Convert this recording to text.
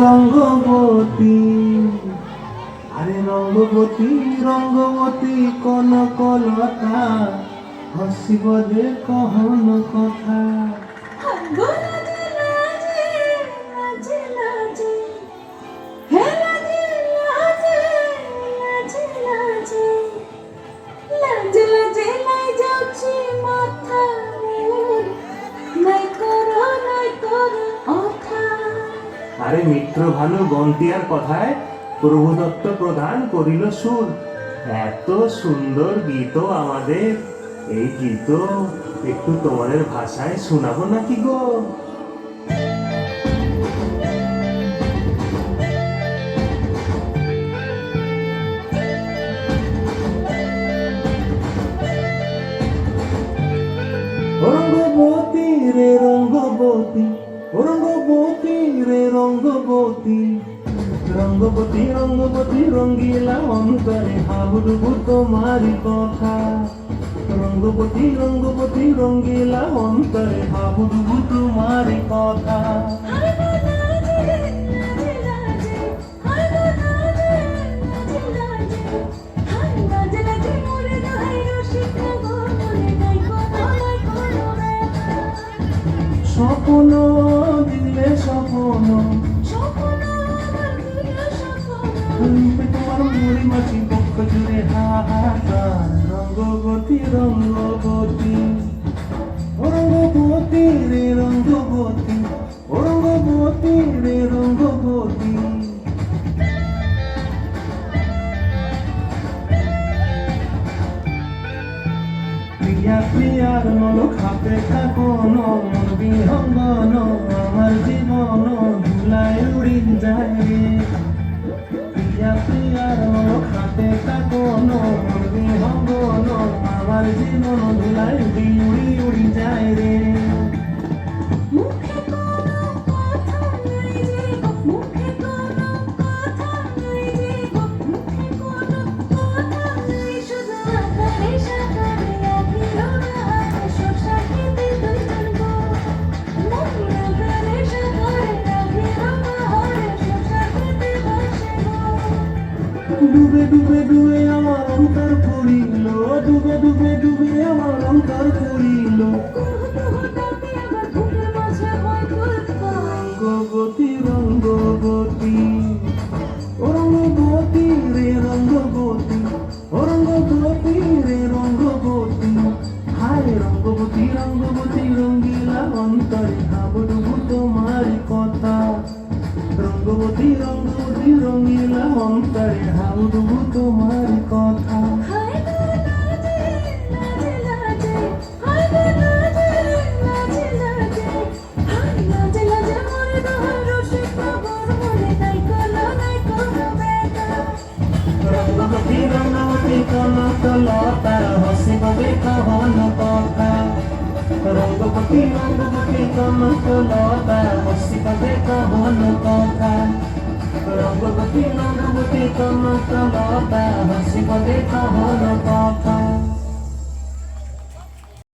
রঙ্গবতী, আরে রঙ্গবতী রঙ্গবতী কনকলতা, হসিব যে কহন কথা। আরে মিত্র ভানু গন্তিয়ার কথায় প্রভুদত্ত প্রধান করিল সুর। এত সুন্দর গীত আমাদের, এই গীত একটু তোমাদের ভাষায় শোনাবো নাকি গো? রঙ্গবতী রে রঙ্গবতী, রঙ্গবতী রে রঙ্গবতী, রঙ্গবতী রঙ্গবতী রঙ্গিলা অন্তরে হাবুডুবু তোমারি কথা। রঙ্গবতী রঙ্গবতী রঙ্গিলা অন্তরে হাবুডুবু তোমারি কথা। স্বপ্ন দিলে স্বপ্ন, তোমার মুড়ি মাছি পক্ষ জুড়ে হাহাকার। রঙ্গবতী রঙ্গবতী, রঙ্গবতী রে রঙ্গবতী, রঙ্গবতী রে রঙ্গবতী। প্রিয়া প্রিয়ার মন খাপে থাকন, মন বিহঙ্গন আমার জীবন ধুলায় উড়ি যায় রে। প্রিয়া প্রিয়ার মন খাপে থাকন, মন বিহঙ্গন আমার জীবন ধুলায় উড়ি উড়ি উড়ি যায় রে। ডুবে ডুবে ডুবে আমার অন্তর পুরিল, ডুবে ডুবে ডুবে আমার অন্তর পুরিল। রঙ্গবতী রঙ্গবতী, রঙ্গবতী রে রঙ্গবতী, রঙ্গবতী রে রঙ্গবতী। হায় রঙ্গবতী রঙ্গবতী রঙ্গিলা অন্তরে হাবুডুবু তোমারি কথা। রঙ্গবতী রঙ্গবতী রঙ্গিলা অন্তরে হাবুডুবু তোমারি কথা। রঙ্গবতী রঙ্গবতী কনকলতা, হসিব যে কহন কথা। রঙ্গবতী রঙ্গবতী কনকলতা, হসিব যে কহন কথা। রঙ্গবতী রঙ্গবতী কনকলতা, হসিব যে কহন কথা।